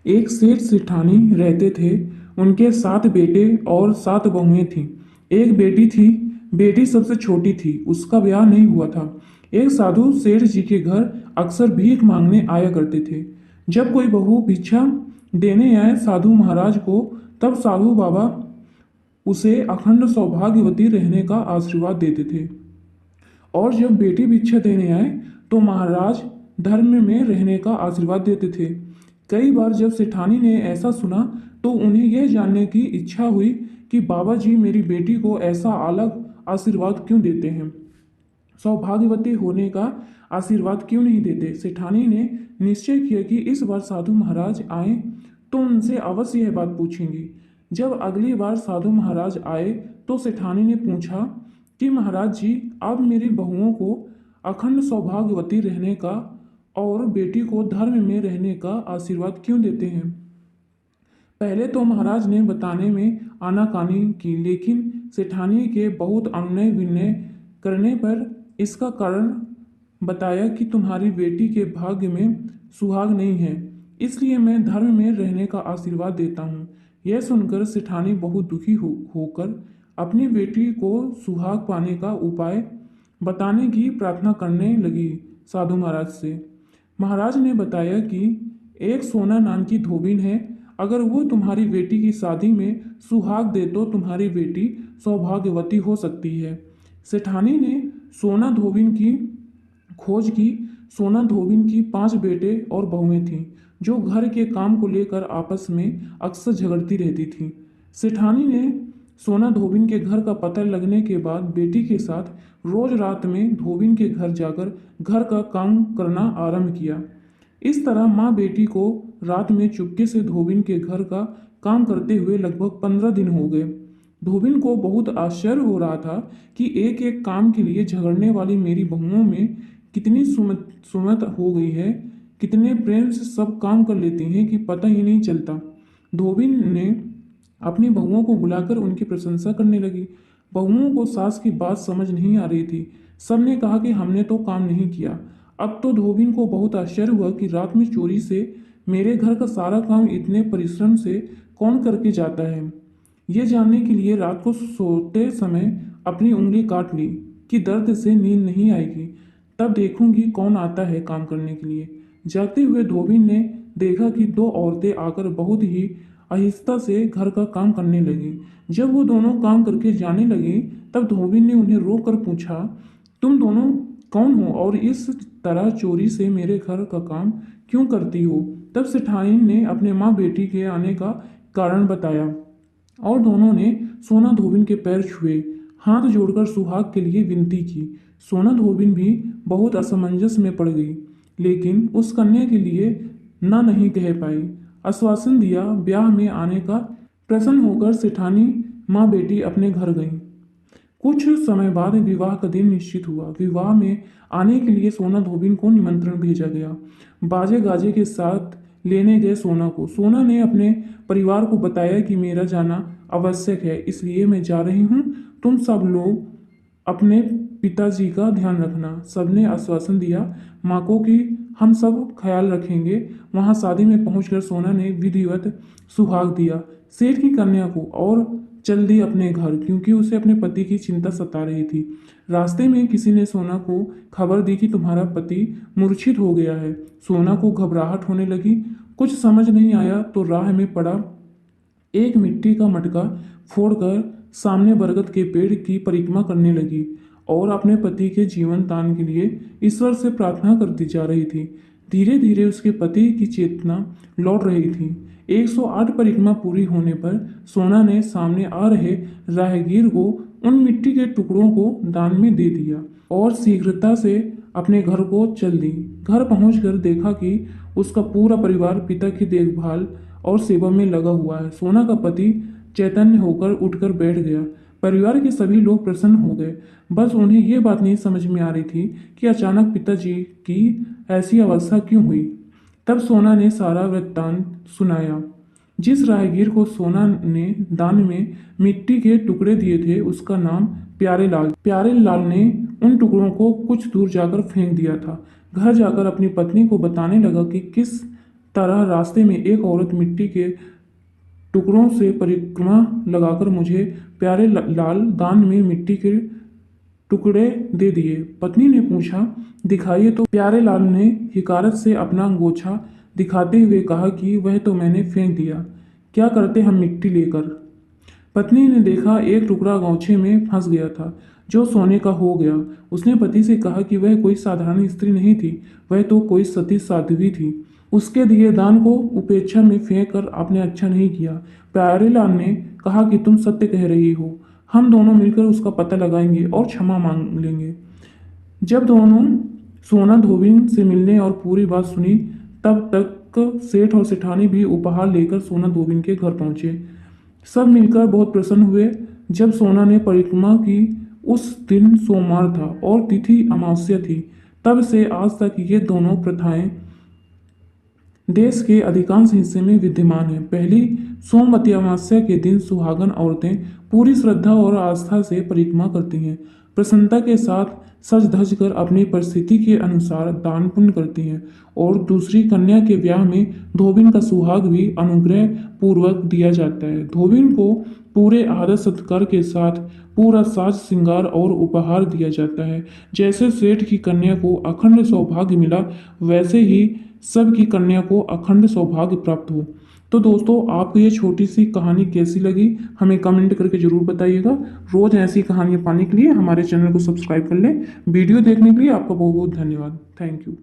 एक सेठ सेठानी रहते थे। उनके 7 बेटे और 7 बहुएं थीं। एक बेटी थी। बेटी सबसे छोटी थी, उसका ब्याह नहीं हुआ था। एक साधु सेठ जी के घर अक्सर भीख मांगने आया करते थे। जब कोई बहू भिक्षा देने आए साधु महाराज को, तब साधु बाबा उसे अखंड सौभाग्यवती रहने का आशीर्वाद देते थे। और जब बेटी भिक्षा देने आए तो महाराज धर्म में रहने का आशीर्वाद देते थे। कई बार जब सेठानी ने ऐसा सुना तो उन्हें यह जानने की इच्छा हुई कि बाबा जी मेरी बेटी को ऐसा अलग आशीर्वाद क्यों देते हैं, सौभाग्यवती होने का आशीर्वाद क्यों नहीं देते। सेठानी ने निश्चय किया कि इस बार साधु महाराज आए तो उनसे अवश्य यह बात पूछेंगी। जब अगली बार साधु महाराज आए तो सेठानी ने पूछा कि महाराज जी, आप मेरी बहुओं को अखंड सौभाग्यवती रहने का और बेटी को धर्म में रहने का आशीर्वाद क्यों देते हैं। पहले तो महाराज ने बताने में आनाकानी की, लेकिन सेठानी के बहुत अनुनय विनय करने पर इसका कारण बताया कि तुम्हारी बेटी के भाग्य में सुहाग नहीं है, इसलिए मैं धर्म में रहने का आशीर्वाद देता हूँ। यह सुनकर सेठानी बहुत दुखी होकर अपनी बेटी को सुहाग पाने का उपाय बताने की प्रार्थना करने लगी साधु महाराज से। महाराज ने बताया कि एक सोना नाम की धोबिन है, अगर वो तुम्हारी बेटी की शादी में सुहाग दे तो तुम्हारी बेटी सौभाग्यवती हो सकती है। सेठानी ने सोना धोबिन की खोज की। सोना धोबिन की 5 बेटे और बहुएं थीं, जो घर के काम को लेकर आपस में अक्सर झगड़ती रहती थीं। सेठानी ने सोना धोबिन के घर का पता लगने के बाद बेटी के साथ रोज रात में धोबिन के घर जाकर घर का काम करना आरंभ किया। इस तरह माँ बेटी को रात में चुपके से धोबिन के घर का काम करते हुए लगभग 15 दिन हो गए। धोबिन को बहुत आश्चर्य हो रहा था कि एक एक काम के लिए झगड़ने वाली मेरी बहुओं में कितनी सुमत हो गई है, कितने प्रेम से सब काम कर लेती हैं कि पता ही नहीं चलता। धोबिन ने अपनी बहुओं को बुलाकर उनकी प्रशंसा करने लगी। बहुओं को सास की बात समझ नहीं आ रही थी। सबने कहा कि हमने तो काम नहीं किया। अब तो धोबिन को बहुत आश्चर्य हुआ कि रात में चोरी से मेरे घर का सारा काम इतने परिश्रम से कौन करके जाता है। ये जानने के लिए रात को सोते समय अपनी उंगली काट ली कि दर्द से नींद नहीं आएगी, तब देखूंगी कौन आता है काम करने के लिए। जागते हुए धोबिन ने देखा कि 2 औरतें आकर बहुत ही आहिस्ता से घर का काम करने लगी। जब वो दोनों काम करके जाने लगी तब धोबिन ने उन्हें रोक कर पूछा, तुम दोनों कौन हो और इस तरह चोरी से मेरे घर का काम क्यों करती हो। तब सेठानी ने अपने माँ बेटी के आने का कारण बताया और दोनों ने सोना धोबिन के पैर छुए, हाथ जोड़कर सुहाग के लिए विनती की। सोना धोबिन भी बहुत असमंजस में पड़ गई, लेकिन उस कन्या के लिए ना नहीं कह पाई। आश्वासन दिया ब्याह में आने का। प्रसन्न होकर सेठानी माँ बेटी अपने घर गईं। कुछ समय बाद विवाह का दिन निश्चित हुआ। विवाह में आने के लिए सोना धोबिन को निमंत्रण भेजा गया। बाजे गाजे के साथ लेने गए सोना को। सोना ने अपने परिवार को बताया कि मेरा जाना आवश्यक है, इसलिए मैं जा रही हूँ। तुम सब लोग अपने पिताजी का ध्यान रखना। सबने आश्वासन दिया माँ को कि हम सब ख्याल रखेंगे। वहाँ शादी में पहुंचकर सोना ने विधिवत सुहाग दिया सेठ की कन्या को और चल दी अपने घर, क्योंकि उसे अपने पति की चिंता सता रही थी। रास्ते में किसी ने सोना को खबर दी कि तुम्हारा पति मूर्छित हो गया है। सोना को घबराहट होने लगी। कुछ समझ नहीं आया तो राह में पड़ा एक मिट्टी का मटका फोड़कर सामने बरगद के पेड़ की परिक्रमा करने लगी और अपने पति के जीवन दान के लिए ईश्वर से प्रार्थना करती जा रही थी। धीरे धीरे उसके पति की चेतना लौट रही थी। 108 परिक्रमा पूरी होने पर सोना ने सामने आ रहे राहगीर को उन मिट्टी के टुकड़ों को दान में दे दिया और शीघ्रता से अपने घर को चल दी। घर पहुंचकर देखा कि उसका पूरा परिवार पिता की देखभाल और सेवा में लगा हुआ है। सोना का पति चैतन्य होकर उठकर बैठ गया। परिवार के सभी लोग प्रसन्न हो गए। बस उन्हें यह बात नहीं समझ में आ रही थी कि अचानक पिताजी की ऐसी अवस्था क्यों हुई। तब सोना ने सारा वृत्तांत सुनाया। जिस राहगीर को सोना ने दान में मिट्टी के टुकड़े दिए थे उसका नाम प्यारे लाल। प्यारे लाल ने उन टुकड़ों को कुछ दूर जाकर फेंक दिया था। घर जाकर अपनी पत्नी को बताने लगा कि किस तरह रास्ते में एक औरत मिट्टी के टुकड़ों से परिक्रमा लगाकर मुझे प्यारे लाल दान में मिट्टी के टुकड़े दे दिए। पत्नी ने पूछा, दिखाइए तो। प्यारे लाल ने हिकारत से अपना गोछा दिखाते हुए कहा कि वह तो मैंने फेंक दिया, क्या करते हम मिट्टी लेकर। पत्नी ने देखा एक टुकड़ा गौछे में फंस गया था जो सोने का हो गया। उसने पति से कहा कि वह कोई साधारण स्त्री नहीं थी, वह तो कोई सती साध्वी थी। उसके दिए दान को उपेक्षा में फेंक कर आपने अच्छा नहीं किया। प्यारेलाल ने कहा कि तुम सत्य कह रही हो, हम दोनों मिलकर उसका पता लगाएंगे और क्षमा मांग लेंगे। जब दोनों सोना धोबिन से मिलने और पूरी बात सुनी, तब तक सेठ और सेठानी भी उपहार लेकर सोना धोबिन के घर पहुंचे। सब मिलकर बहुत प्रसन्न हुए। जब सोना ने परिक्रमा की, उस दिन सोमवार था और तिथि अमावस्या थी। तब से आज तक ये दोनों प्रथाएं देश के अधिकांश हिस्से में विद्यमान है। पहली सोमवती अमावस्या के दिन सुहागन औरतें पूरी श्रद्धा और आस्था से परिक्रमा करती हैं, प्रसन्नता के साथ सज धज कर अपनी परिस्थिति के अनुसार दान पुण्य करती हैं। और दूसरी, कन्या के ब्याह में धोबिन का सुहाग भी अनुग्रह पूर्वक दिया जाता है। धोबिन को पूरे आदर सत्कार के साथ पूरा साज श्रृंगार और उपहार दिया जाता है। जैसे सेठ की कन्या को अखंड सौभाग्य मिला, वैसे ही सबकी कन्या को अखंड सौभाग्य प्राप्त हो। तो दोस्तों, आपको ये छोटी सी कहानी कैसी लगी हमें कमेंट करके जरूर बताइएगा। रोज ऐसी कहानियाँ पाने के लिए हमारे चैनल को सब्सक्राइब कर लें। वीडियो देखने के लिए आपका बहुत बहुत धन्यवाद। Thank you.